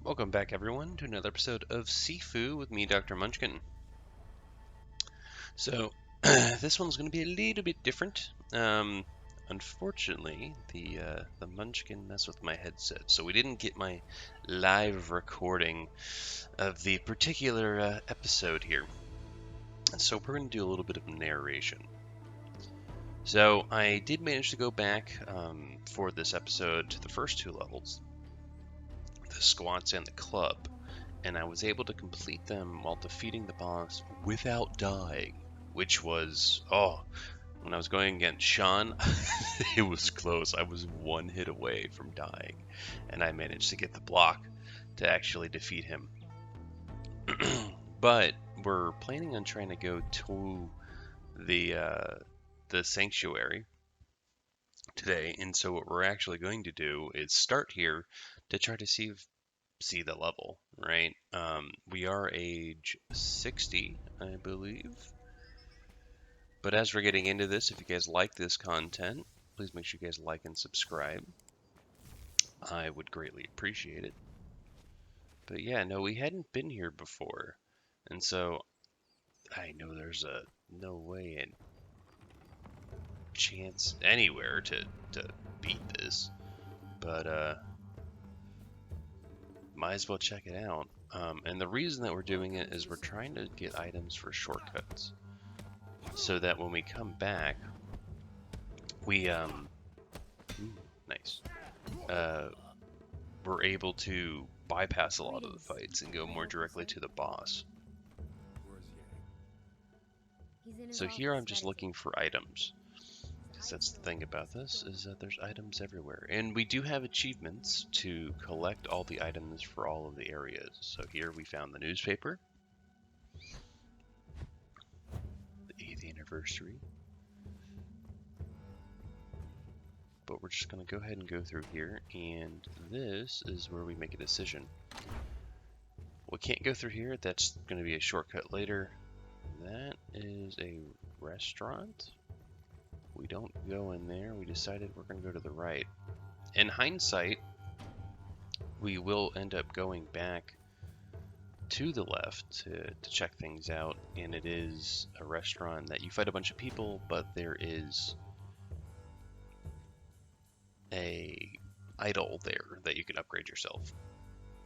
Welcome back, everyone, to another episode of Sifu with me, Dr. Munchkin. So, this one's going to be a little bit different. Unfortunately, the Munchkin messed with my headset, so we didn't get my live recording of the particular episode here. And so we're going to do a little bit of narration. So I did manage to go back for this episode to the first two levels, the squats and the club, and I was able to complete them while defeating the boss without dying, which was, when I was going against Sean, it was close. I was one hit away from dying, and I managed to get the block to actually defeat him. But we're planning on trying to go to the Sanctuary today, and so what we're actually going to do is start here to try to see the level, right? We are age 60, I believe. But as we're getting into this, if you guys like this content, please make sure you guys like and subscribe. I would greatly appreciate it. But yeah, no, we hadn't been here before. And so I know there's no way and chance anywhere to beat this. But might as well check it out. And the reason that we're doing it is we're trying to get items for shortcuts, so that when we come back, we nice. We're able to bypass a lot of the fights and go more directly to the boss. So here I'm just looking for items, because that's the thing about this, is that there's items everywhere. And we do have achievements to collect all the items for all of the areas. So here we found the newspaper, the 8th anniversary. But we're just going to go ahead and go through here, and this is where we make a decision. We can't go through here, that's going to be a shortcut later. That is a restaurant. We don't go in there, we decided we're going to go to the right. In hindsight, we will end up going back to the left to check things out, and it is a restaurant that you fight a bunch of people, but there is a idol there that you can upgrade yourself.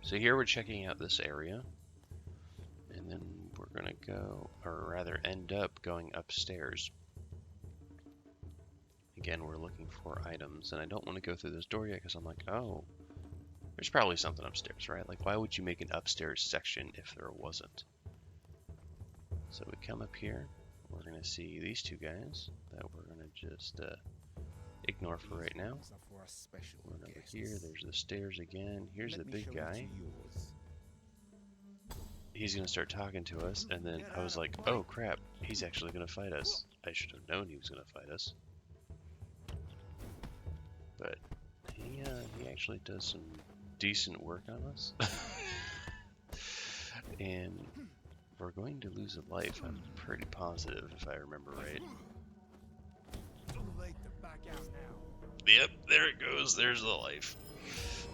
So here we're checking out this area, and then we're gonna go, or rather end up going upstairs. Again, we're looking for items, and I don't want to go through this door yet because I'm like, oh, there's probably something upstairs, right? Like, why would you make an upstairs section if there wasn't? So we come up here, we're gonna see these two guys that we're gonna just ignore for right now. We're over here, there's the stairs again. Here's the big guy. He's gonna start talking to us, and then I was like, oh crap, he's actually gonna fight us. I should have known he was gonna fight us. But he actually does some decent work on us. And we're going to lose a life, I'm pretty positive, if I remember right. Yep, there it goes, there's the life.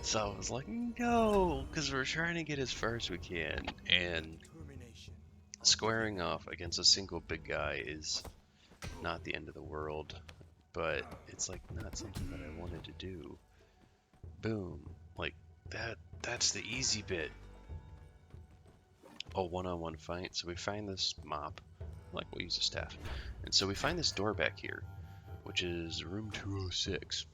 So I was like, no, because we're trying to get as far as we can, and squaring off against a single big guy is not the end of the world, but it's like not something that I wanted to do. Boom, like that's the easy bit. A one-on-one fight. So we find this mop, like we'll use a staff, and so we find this door back here, which is room 206.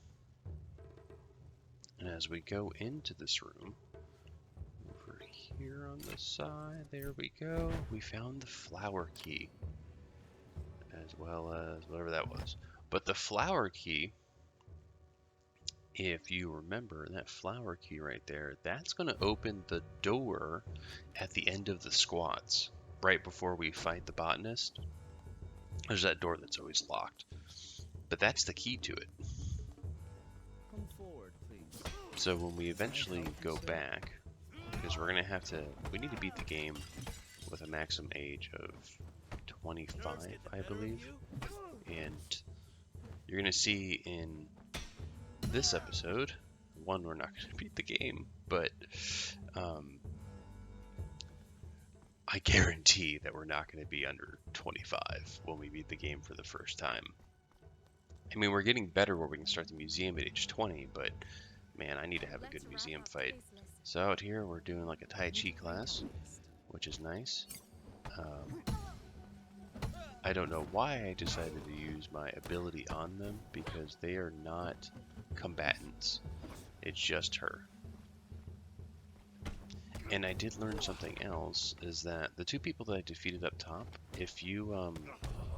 And as we go into this room, over here on the side, there we go, we found the flower key, as well as whatever that was. But the flower key, if you remember, that flower key right there, that's going to open the door at the end of the squats, right before we fight the botanist. There's that door that's always locked, but that's the key to it. Come forward, please. So when we eventually go back, because we're gonna have to, we need to beat the game with a maximum age of 25, I believe. And you're gonna see in this episode, one, we're not gonna beat the game, but I guarantee that we're not going to be under 25 when we beat the game for the first time. I mean, we're getting better where we can start the museum at age 20, but man, I need to have a good museum fight. So out here, we're doing like a Tai Chi class, which is nice. I don't know why I decided to use my ability on them, because they are not combatants. It's just her. And I did learn something else, is that the two people that I defeated up top, if you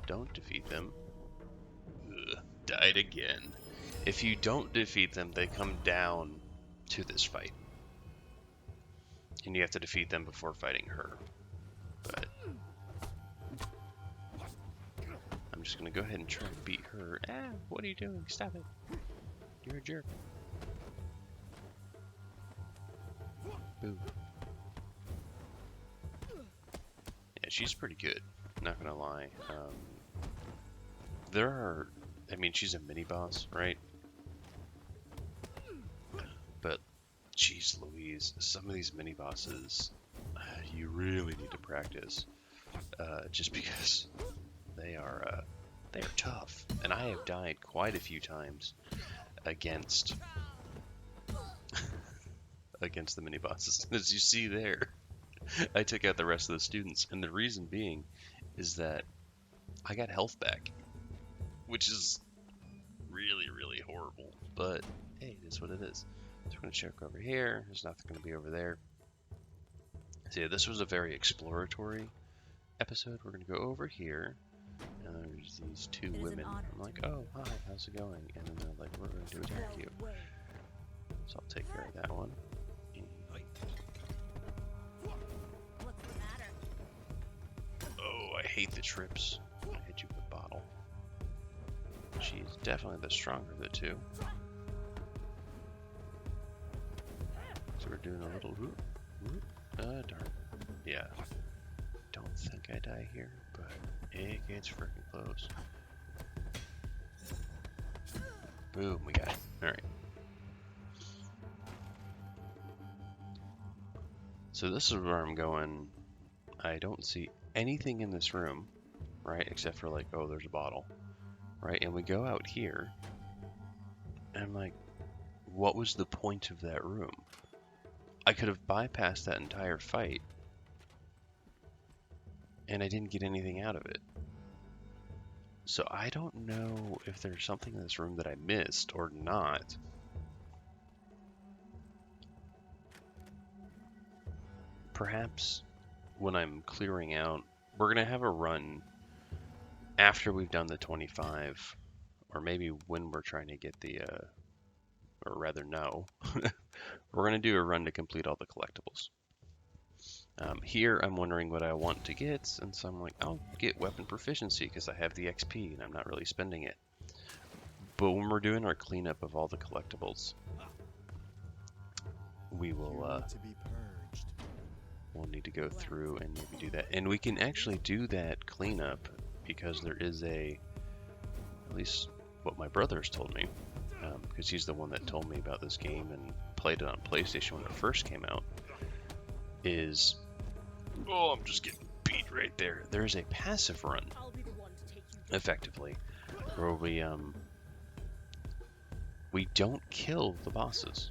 don't defeat them, died again. If you don't defeat them, they come down to this fight. And you have to defeat them before fighting her. But I'm just going to go ahead and try to beat her. Ah, what are you doing? Stop it. You're a jerk. Boo. Yeah, she's pretty good. Not going to lie. There are... I mean, she's a mini-boss, right? But, jeez Louise, some of these mini-bosses, you really need to practice. Just because they are tough. And I have died quite a few times against the mini-bosses. As you see there, I took out the rest of the students. And the reason being is that I got health back, which is really, really horrible. But, hey, it is what it is. So we're going to check over here. There's nothing going to be over there. So yeah, this was a very exploratory episode. We're going to go over here. And there's these two women. I'm like, oh, hi, how's it going? And then they're like, we're going to attack you. So I'll take care of that one. Oh, I hate the trips. I hit you with a bottle. She's definitely the stronger of the two. So we're doing a little whoop, whoop. Darn. Yeah. Don't think I die here, but it gets freaking close. Boom, we got it. Alright. So this is where I'm going. I don't see anything in this room, right? Except for like, oh, there's a bottle, right? And we go out here, and I'm like, what was the point of that room? I could have bypassed that entire fight, and I didn't get anything out of it. So I don't know if there's something in this room that I missed or not. Perhaps when I'm clearing out, we're going to have a run after we've done the 25, or maybe when we're trying to get the, or rather no, we're going to do a run to complete all the collectibles. Here I'm wondering what I want to get, and so I'm like, I'll get weapon proficiency because I have the XP and I'm not really spending it. But when we're doing our cleanup of all the collectibles, we will we'll need to go through and maybe do that. And we can actually do that cleanup because there is at least what my brother's told me, because he's the one that told me about this game and played it on PlayStation when it first came out, is, oh, I'm just getting beat right there. There's a passive run, effectively, where we don't kill the bosses.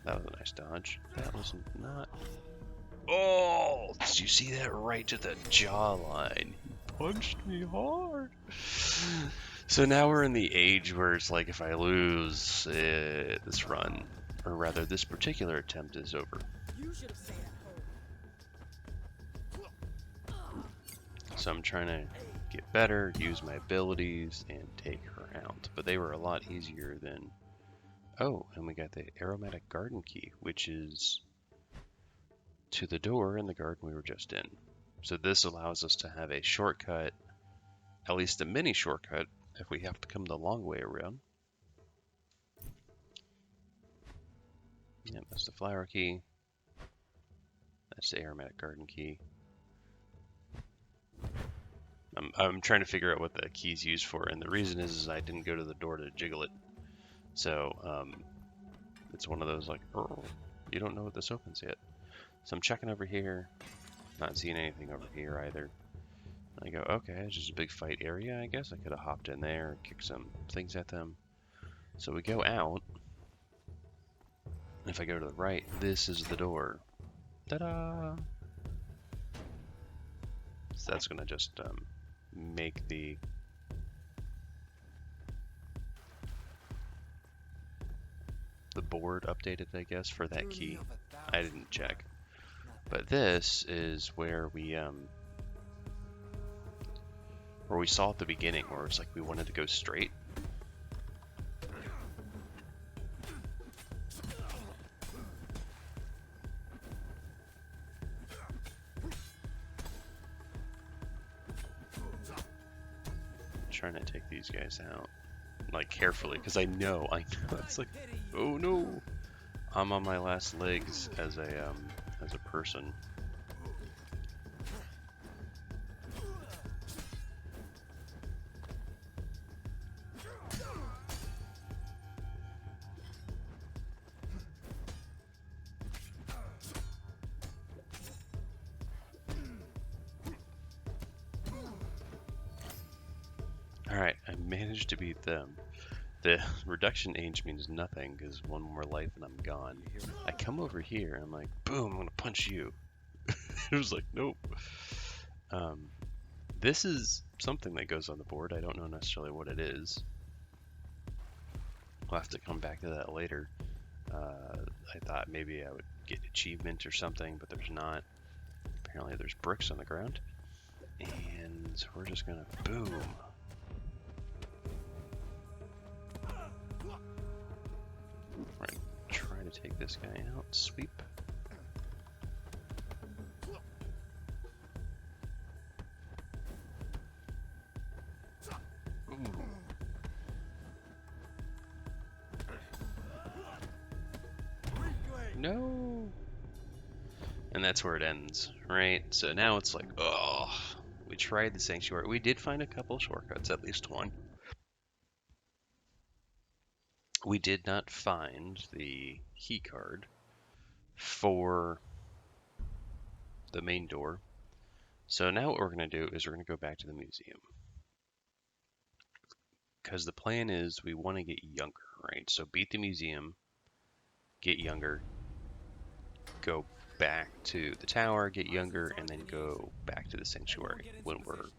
That was a nice dodge. That was not... Oh! Did you see that right to the jawline? He punched me hard. So now we're in the age where it's like, if I lose this run, or rather this particular attempt is over. So I'm trying to get better, use my abilities, and take her out. But they were a lot easier than... Oh, and we got the aromatic garden key, which is to the door in the garden we were just in. So this allows us to have a shortcut, at least a mini shortcut, if we have to come the long way around. Yep, that's the flower key. That's the aromatic garden key. I'm trying to figure out what the key's used for, and the reason is I didn't go to the door to jiggle it. So, it's one of those like, oh, you don't know what this opens yet. So I'm checking over here, not seeing anything over here either. I go, okay, it's just a big fight area, I guess. I could have hopped in there, kicked some things at them. So we go out. If I go to the right, this is the door. Ta-da! So that's gonna just make the board updated, I guess, for that key. I didn't check. But this is where we saw at the beginning, where it's like we wanted to go straight. Trying to take these guys out, like, carefully, because I know it's like, oh no, I'm on my last legs as a person. Alright, I managed to beat them. The reduction age means nothing, because one more life and I'm gone. I come over here, and I'm like, boom, I'm gonna punch you. It was like, nope. This is something that goes on the board. I don't know necessarily what it is. We'll have to come back to that later. I thought maybe I would get achievement or something, but there's not. Apparently there's bricks on the ground. And we're just gonna boom. Right, try to take this guy out. Sweep. Ooh. No. And that's where it ends, right? So now it's like, oh, we tried the Sanctuary. We did find a couple shortcuts, at least one. We did not find the key card for the main door. So now what we're going to do is we're going to go back to the museum. Because the plan is we want to get younger, right? So beat the museum, get younger, go back to the tower, get younger, and then go back to the Sanctuary when we're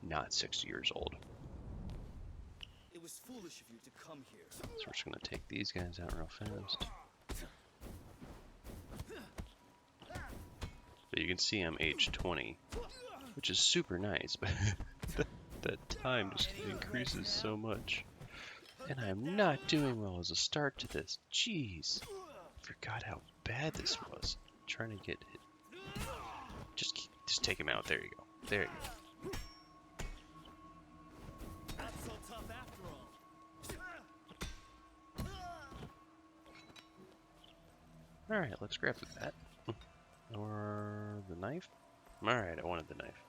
not 60 years old. It was foolish of you to come here. So we're just going to take these guys out real fast. So you can see I'm age 20, which is super nice, but that time just increases so much. And I'm not doing well as a start to this. Jeez. Forgot how bad this was. I'm trying to get hit. Just take him out. There you go. There you go. Not so tough after all. Alright, let's grab the bat. Or the knife? Alright, I wanted the knife.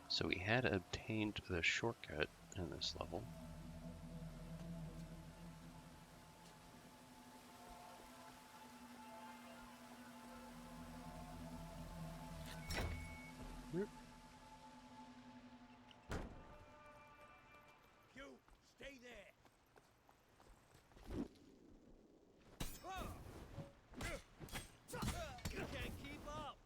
So we had obtained the shortcut in this level. You stay there. You can't keep up.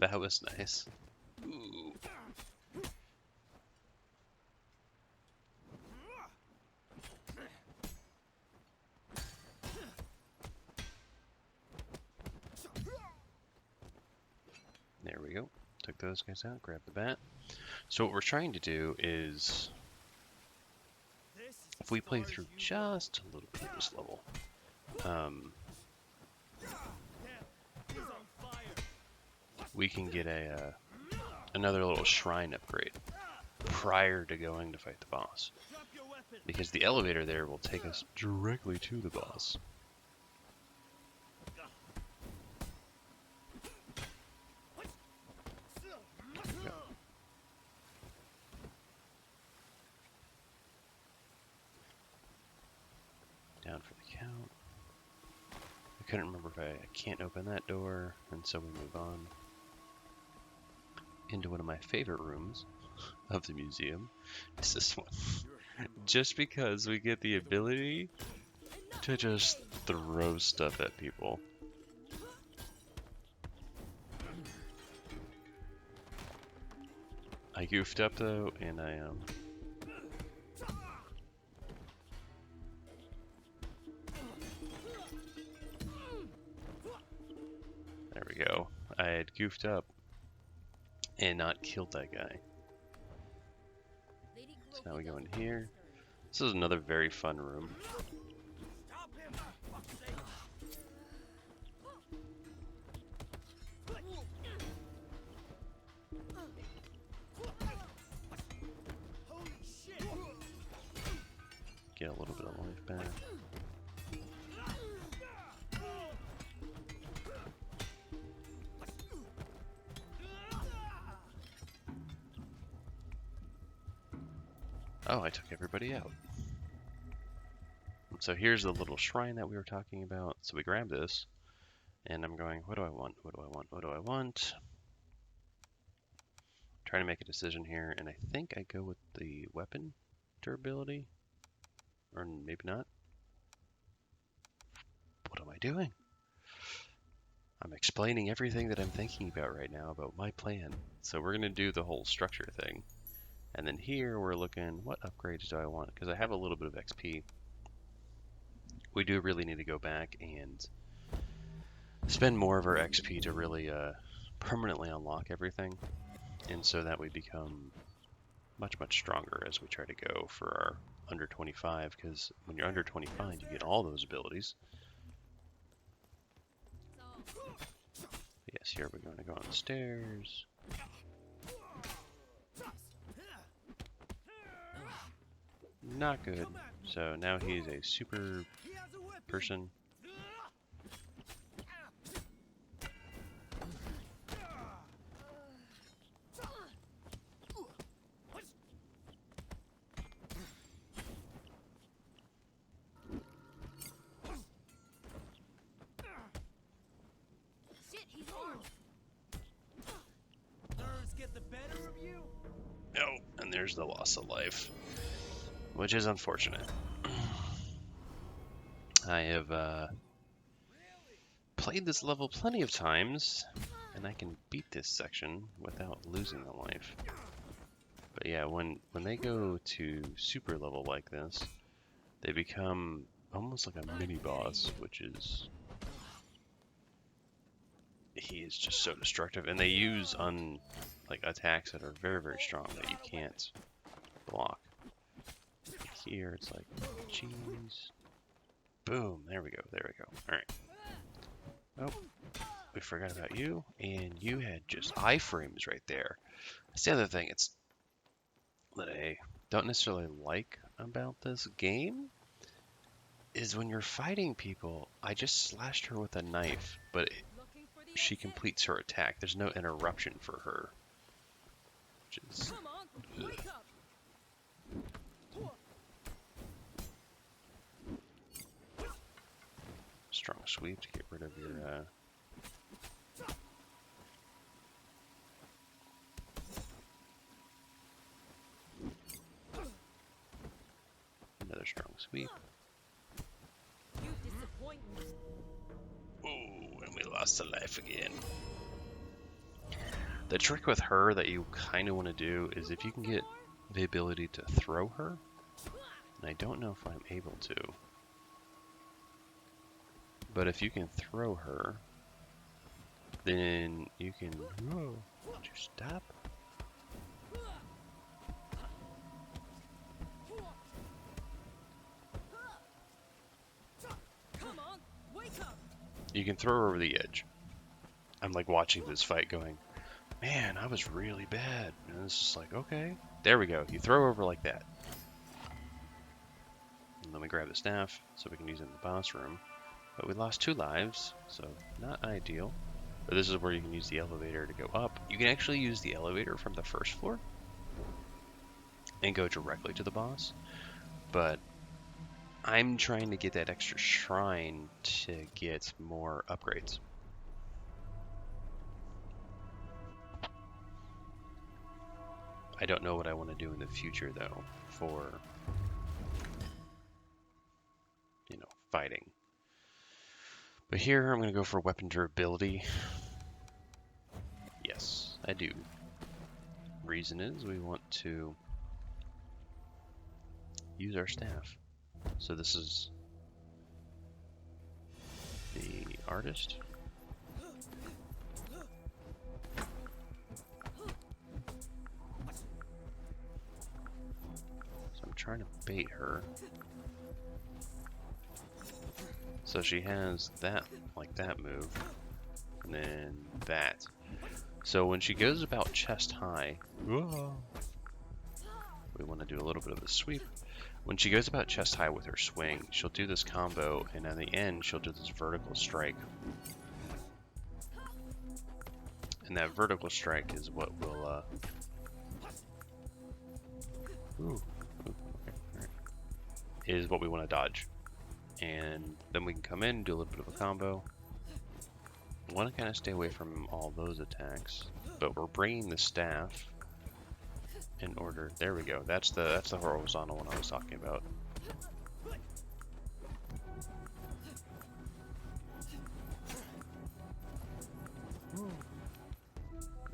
That was nice. Ooh. There we go. Took those guys out, grab the bat. So what we're trying to do is, if we play through just a little bit of this level, we can get another little shrine upgrade prior to going to fight the boss. Because the elevator there will take us directly to the boss. down for the count. I couldn't remember if I can't open that door, and so we move on into one of my favorite rooms of the museum. It's this one. Just because we get the ability to just throw stuff at people. I goofed up though, and I there we go. I had goofed up and not killed that guy. So now we go in here. This is another very fun room. Get a little bit of life back. Oh, I took everybody out. So here's the little shrine that we were talking about. So we grab this, and I'm going, what do I want? What do I want? What do I want? Trying to make a decision here, and I think I go with the weapon durability. Or maybe not. What am I doing? I'm explaining everything that I'm thinking about right now about my plan. So we're going to do the whole structure thing. And then here we're looking, what upgrades do I want? Because I have a little bit of XP. We do really need to go back and spend more of our XP to really permanently unlock everything. And so that we become much, much stronger as we try to go for our under 25. Because when you're under 25, you get all those abilities. Yes, here we're going to go on the stairs. Not good. So now he's a super person. Oh, and there's the loss of life, which is unfortunate. I have played this level plenty of times, and I can beat this section without losing the life. But yeah, when they go to super level like this, they become almost like a mini boss, which is... he is just so destructive, and they use attacks that are very, very strong that you can't block. Here it's like, jeez. Boom, there we go, there we go. Alright. Oh, we forgot about you, and you had just iframes right there. That's the other thing, it's that I don't necessarily like about this game, is when you're fighting people, I just slashed her with a knife, but she completes her attack. There's no interruption for her. Which is... strong sweep to get rid of your another strong sweep. Oh, and we lost a life again. The trick with her that you kind of want to do is if you can get the ability to throw her, and I don't know if I'm able to, but if you can throw her, then you can... Whoa, did you stop? You can throw her over the edge. I'm like watching this fight going, man, I was really bad. And it's just like, okay, there we go. You throw her over like that. And then we grab the staff so we can use it in the boss room. But we lost 2 lives, so not ideal. But this is where you can use the elevator to go up. You can actually use the elevator from the first floor and go directly to the boss. But I'm trying to get that extra shrine to get more upgrades. I don't know what I want to do in the future though for, you know, fighting. But here I'm going to go for weapon durability. Yes, I do. Reason is we want to use our staff. So this is the artist. So I'm trying to bait her. So she has that, like that move, and then that. So when she goes about chest high, whoa, we want to do a little bit of a sweep. When she goes about chest high with her swing, she'll do this combo, and at the end, she'll do this vertical strike. And that vertical strike is what will, is what we want to dodge. And then we can come in and do a little bit of a combo. I want to kind of stay away from all those attacks, but we're bringing the staff in order. There we go. That's the horizontal one I was talking about.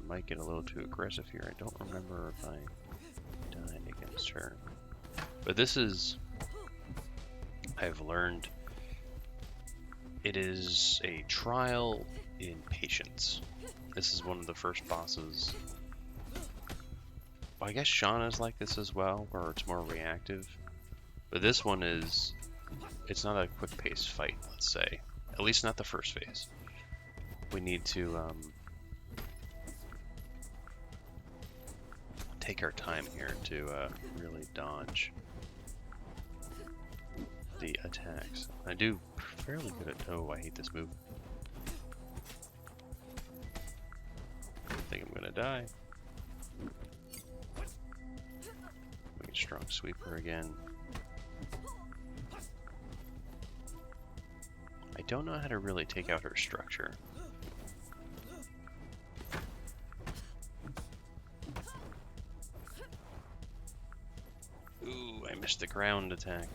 Might get a little too aggressive here. I don't remember if I died against her, but this is, I've learned, it is a trial in patience. This is one of the first bosses. Well, I guess Shauna's like this as well, where it's more reactive. But this one is, it's not a quick pace fight, let's say. At least not the first phase. We need to take our time here to really dodge the attacks. I do fairly good at, oh, I hate this move. I think I'm gonna die. We can strong sweeper again. I don't know how to really take out her structure. Ooh, I missed the ground attack.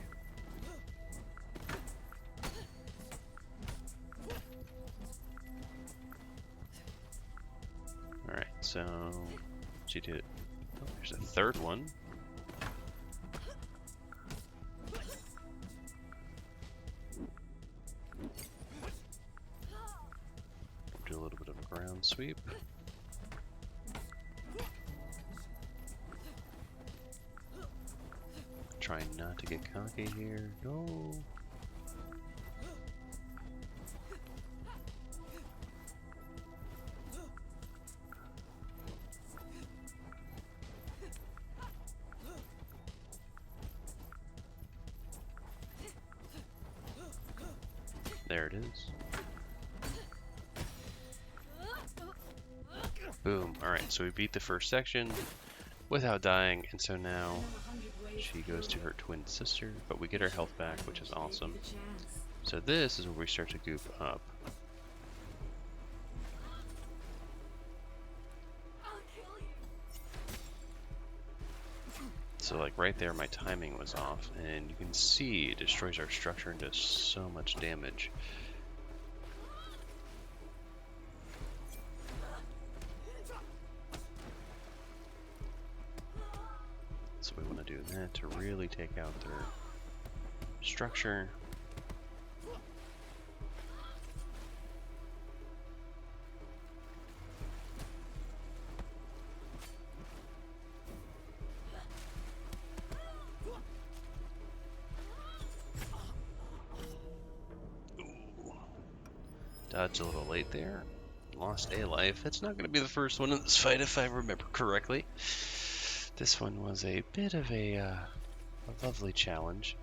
Alright, so she did. Oh, there's a third one. Do a little bit of a ground sweep. Trying not to get cocky here. No. There it is. Boom. Alright, so we beat the first section without dying, and so now she goes to her twin sister, but we get her health back, which is awesome. So this is where we start to goof up. So like right there, my timing was off, and you can see it destroys our structure and does so much damage. So we want to do that to really take out their structure. Dodged a little late there. Lost a life. That's not going to be the first one in this fight if I remember correctly. This one was a bit of a lovely challenge.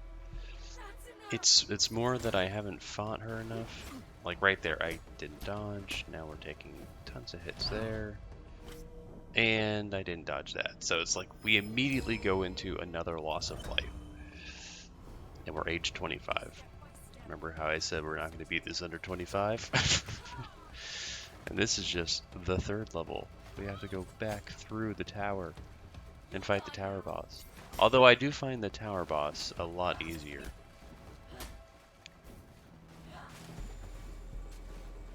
It's more that I haven't fought her enough. Like right there, I didn't dodge. Now we're taking tons of hits there. And I didn't dodge that. So it's like we immediately go into another loss of life. And we're age 25. Remember how I said we're not going to beat this under 25? And this is just the 3rd level. We have to go back through the tower and fight the tower boss. Although I do find the tower boss a lot easier.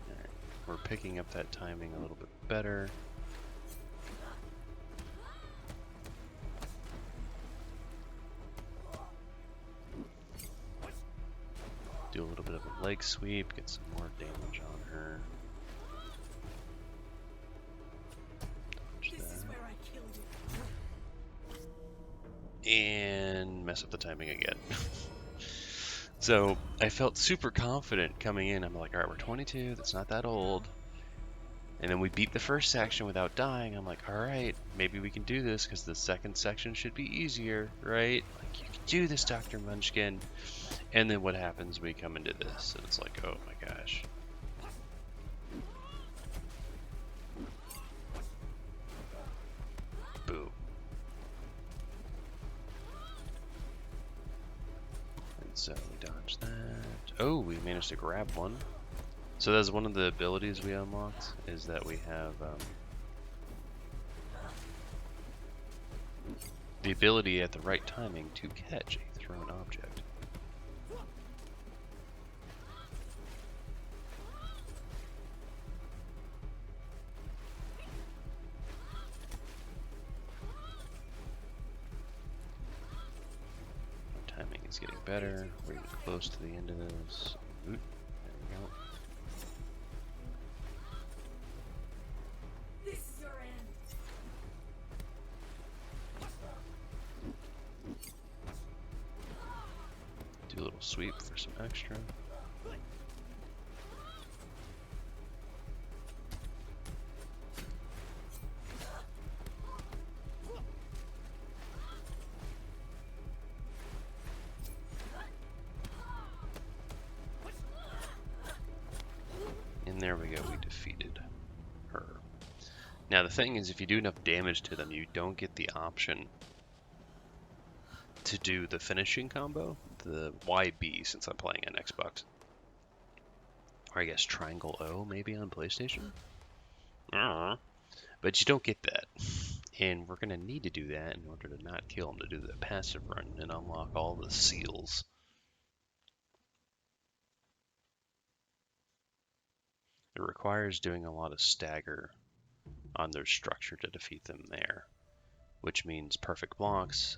Right. We're picking up that timing a little bit better. Do a little bit of a leg sweep, get some more damage on her. Dodge that. And mess up the timing again. So I felt super confident coming in. I'm like, alright, we're 22, that's not that old. And then we beat the first section without dying. I'm like, alright, maybe we can do this because the second section should be easier, right? Like, you can do this, Dr. Munchkin. And then what happens? We come into this, and it's like, oh my gosh. Boom. And so we dodge that. Oh, we managed to grab one. So that's one of the abilities we unlocked, is that we have the ability at the right timing to catch a thrown object. Our timing is getting better. We're getting close to the end of this. Oop, there we go. Do a little sweep for some extra. And there we go, we defeated her. Now the thing is, if you do enough damage to them, you don't get the option to do the finishing combo, the YB, since I'm playing on Xbox. Or I guess Triangle O, maybe on PlayStation? But you don't get that. And we're going to need to do that in order to not kill him, to do the passive run and unlock all the seals. It requires doing a lot of stagger on their structure to defeat them there, which means perfect blocks.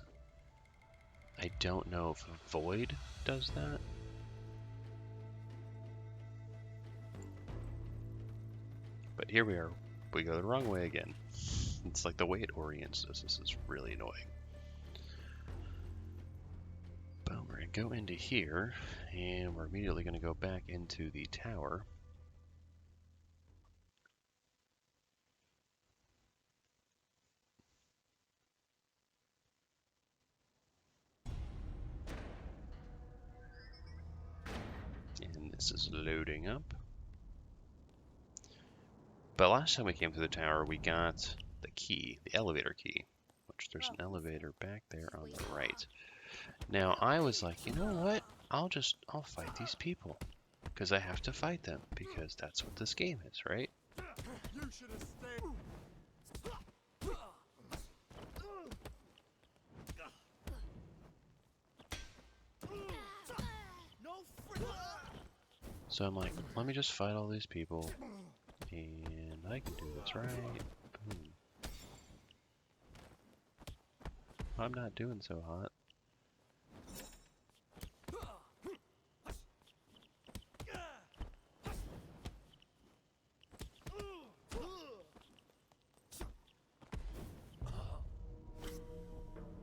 I don't know if Void does that. But here we are. We go the wrong way again. It's like the way it orients us. This is really annoying. Boom, we're going to go into here, and we're immediately going to go back into the tower. And this is loading up. But last time we came through the tower, we got the key, the elevator key, which there's an elevator back there on the right. Now, I was like, you know what? I'll fight these people, because I have to fight them, because that's what this game is, right? You should have stayed. So I'm like, let me just fight all these people, and I can do this right. Boom. I'm not doing so hot.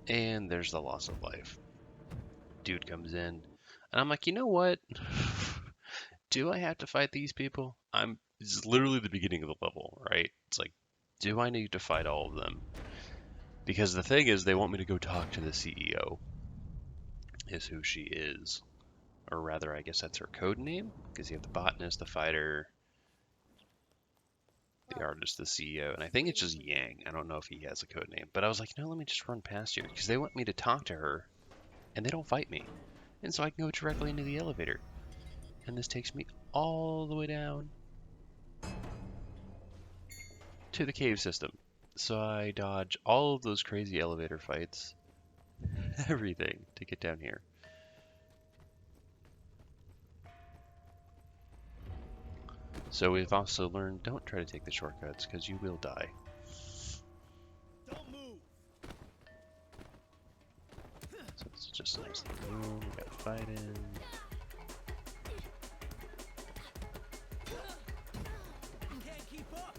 And there's the loss of life. Dude comes in, and I'm like, you know what? Do I have to fight these people? This is literally the beginning of the level, right? It's like, do I need to fight all of them? Because the thing is, they want me to go talk to the CEO, is who she is. Or rather, I guess that's her code name, because you have the botanist, the fighter, the artist, the CEO, and I think it's just Yang. I don't know if he has a code name. But I was like, no, let me just run past you, because they want me to talk to her, and they don't fight me. And so I can go directly into the elevator. And this takes me all the way down to the cave system. So I dodge all of those crazy elevator fights, everything to get down here. So we've also learned, don't try to take the shortcuts because you will die. Don't move. So it's just a nice little room, we got fighting. You can't keep up.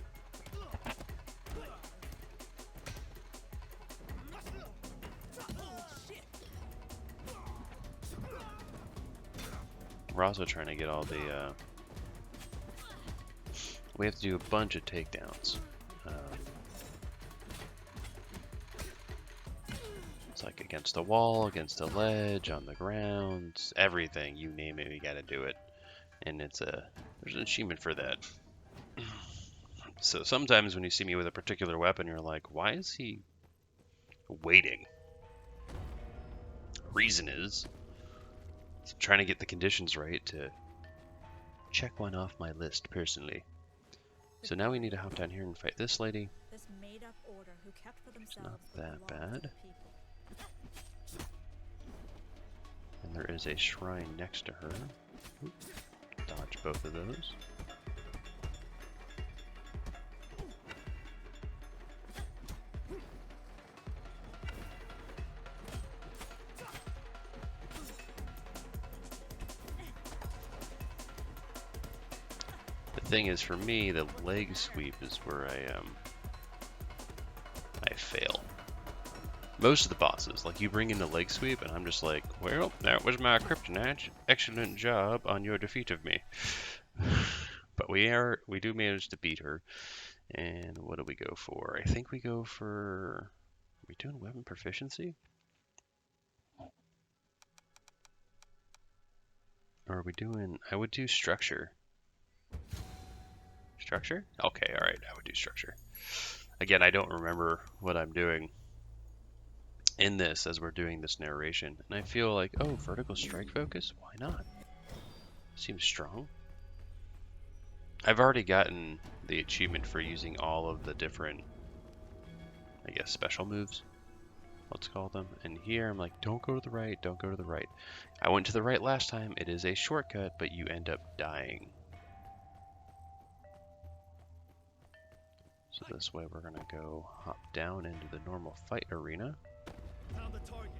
Oh, shit. We're also trying to get all the, we have to do a bunch of takedowns. It's like against the wall, against the ledge, on the ground, everything, you name it, we gotta do it. And there's an achievement for that. So sometimes when you see me with a particular weapon, you're like, why is he waiting? Reason is, I'm trying to get the conditions right to check one off my list personally. So now we need to hop down here and fight this lady. This made-up order who kept for It's themselves not that what belonged to bad. the people. And there is a shrine next to her. Oop. Dodge both of those. The thing is, for me, the leg sweep is where I fail. Most of the bosses, like you bring in the leg sweep, and I'm just like, well, that was my kryptonite. Excellent job on your defeat of me. But we do manage to beat her. And what do we go for? I think we go for, are we doing weapon proficiency? Or are we doing, I would do structure. Structure? Okay, alright, I would do structure. Again, I don't remember what I'm doing in this as we're doing this narration. And I feel like, oh, vertical strike focus? Why not? Seems strong. I've already gotten the achievement for using all of the different, I guess, special moves. Let's call them. And here I'm like, don't go to the right, don't go to the right. I went to the right last time. It is a shortcut, but you end up dying. So this way we're gonna go hop down into the normal fight arena. Found the target.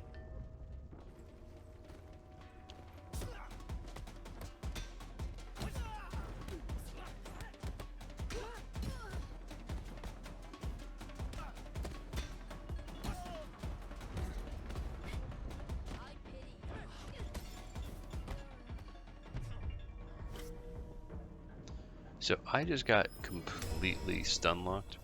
So I just got completely stun locked.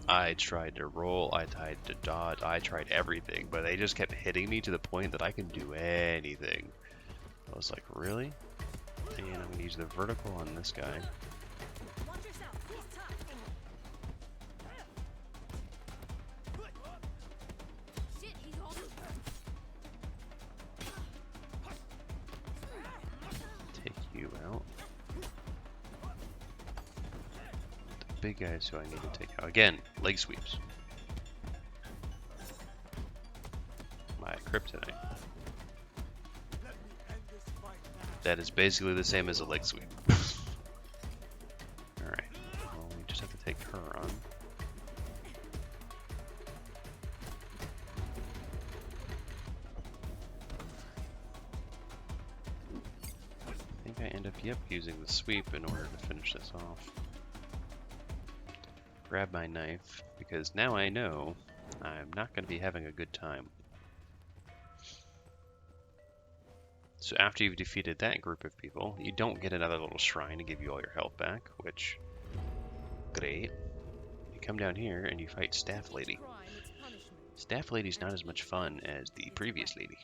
I tried to roll, I tried to dodge, I tried everything, but they just kept hitting me to the point that I can do anything. I was like, really? And I'm gonna use the vertical on this guy. Watch yourself. He's tough. Shit, he's holding. Take you out. The big guys who I need to take out. Again, leg sweeps. My kryptonite. That is basically the same as a leg sweep. Alright, well, we just have to take her on. I think I end up, yep, using the sweep in order to finish this off. Grab my knife, because now I know I'm not going to be having a good time. So after you've defeated that group of people, you don't get another little shrine to give you all your health back, which, great. You come down here and you fight Staff Lady. Crime, it's punishment. Staff Lady's not as much fun as the previous lady.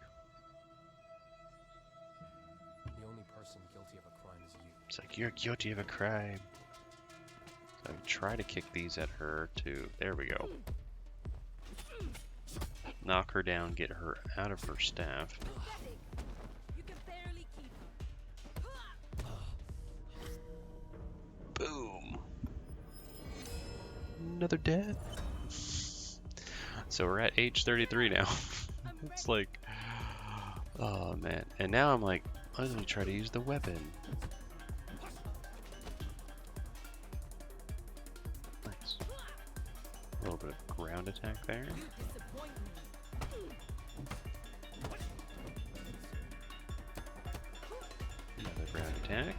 The only person guilty of a crime is you. It's like, you're guilty of a crime. So I try to kick these at her too. There we go. Knock her down, get her out of her staff. You another death. So we're at age 33 now. It's like, oh man. And now I'm like, I'm gonna try to use the weapon. Nice. A little bit of ground attack there. Disappoint me. Another ground attack.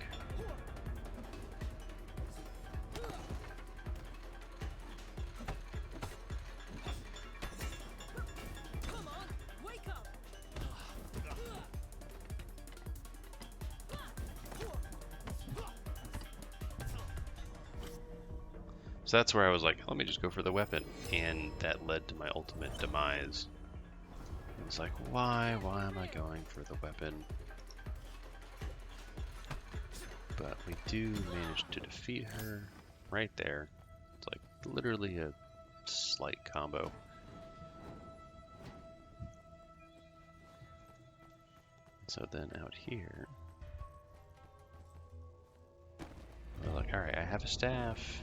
Come on, wake up. So that's where I was like, let me just go for the weapon. And that led to my ultimate demise. It was like, why am I going for the weapon? But we do manage to defeat her right there. It's like literally a slight combo. So then out here, we're like, alright, I have a staff.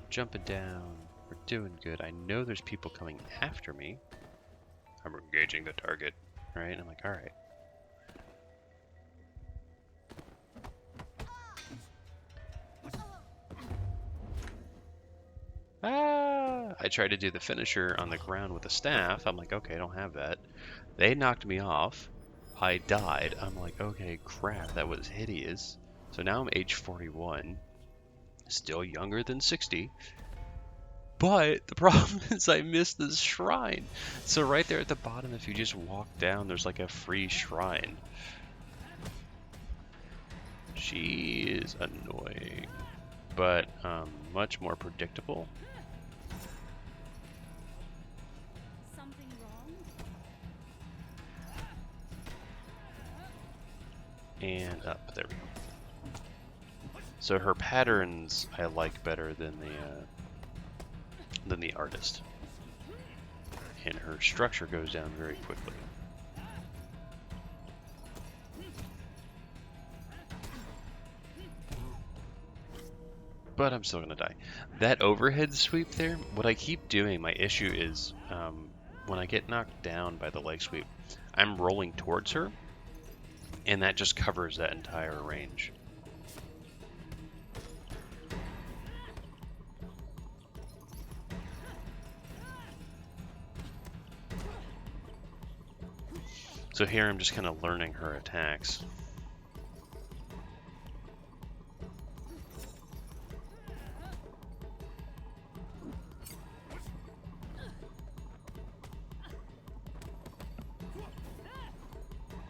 Jumping down. We're doing good. I know there's people coming after me. I'm engaging the target, right? And I'm like, alright. Ah! I tried to do the finisher on the ground with a staff. I'm like, okay, I don't have that. They knocked me off. I died. I'm like, okay, crap, that was hideous. So now I'm age 41. Still younger than 60. But the problem is I missed this shrine. So right there at the bottom, if you just walk down, there's like a free shrine. She is annoying, but much more predictable. Something wrong? And up, there we go. So her patterns I like better than the artist, and her structure goes down very quickly. But I'm still gonna die. That overhead sweep there, what I keep doing, my issue is when I get knocked down by the leg sweep, I'm rolling towards her, and that just covers that entire range. So here I'm just kind of learning her attacks.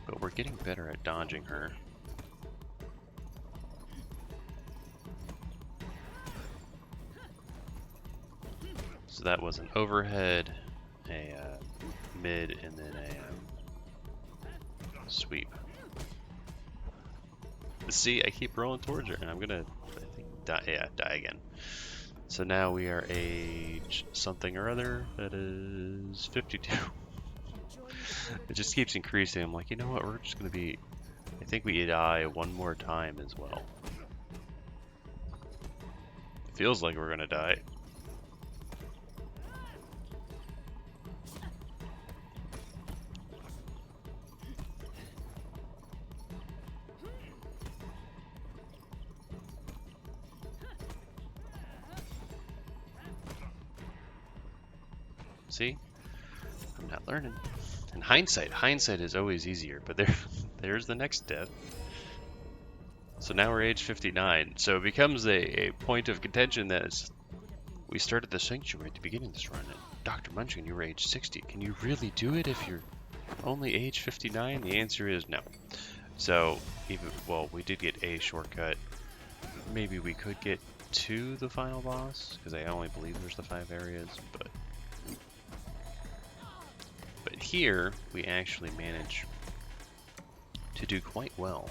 But we're getting better at dodging her. So that was an overhead, a mid, and then a sweep. But see, I keep rolling towards her, and I'm gonna, I think, die again. So now we are age something or other. That is 52. It just keeps increasing. I'm like, you know what? We're just gonna be. I think we die one more time as well. Feels like we're gonna die. See? I'm not learning. And hindsight is always easier, but there's the next death. So now we're age 59. So it becomes a point of contention that is, we started the Sanctuary at the beginning of this run, and Dr. Munchkin, you were age 60. Can you really do it if you're only age 59? The answer is no. So, well, we did get a shortcut. Maybe we could get to the final boss, because I only believe there's the 5 areas, but here we actually manage to do quite well.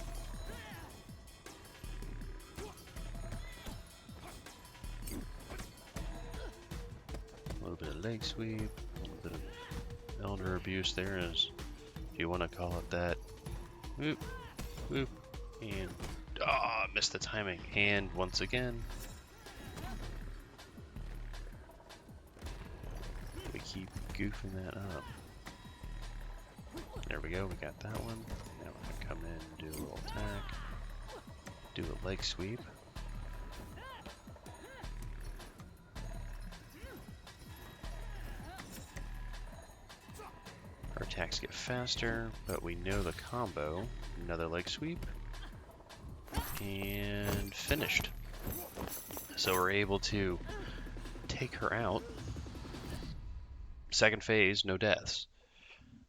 A little bit of leg sweep, a little bit of elder abuse there, as if you want to call it that. Whoop, whoop, and missed the timing. And once again, goofing that up. There we go, we got that one. Now we're gonna come in, do a little attack, do a leg sweep. Our attacks get faster, but we know the combo. Another leg sweep. And finished. So we're able to take her out. Second phase, no deaths.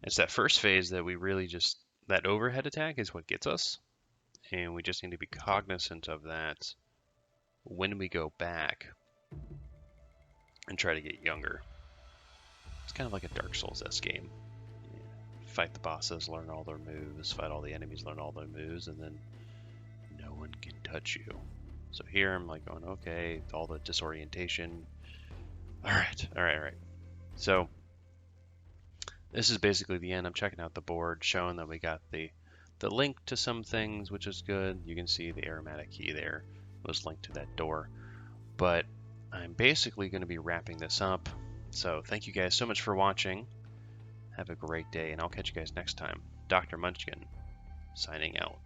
It's that first phase that we really just, that overhead attack is what gets us. And we just need to be cognizant of that when we go back and try to get younger. It's kind of like a Dark Souls-esque game. Fight the bosses, learn all their moves, fight all the enemies, learn all their moves, and then no one can touch you. So here I'm like going, okay, all the disorientation. Alright. So this is basically the end. I'm checking out the board, showing that we got the link to some things, which is good. You can see the aromatic key there was linked to that door. But I'm basically going to be wrapping this up. So thank you guys so much for watching. Have a great day, and I'll catch you guys next time. Dr. Munchkin, signing out.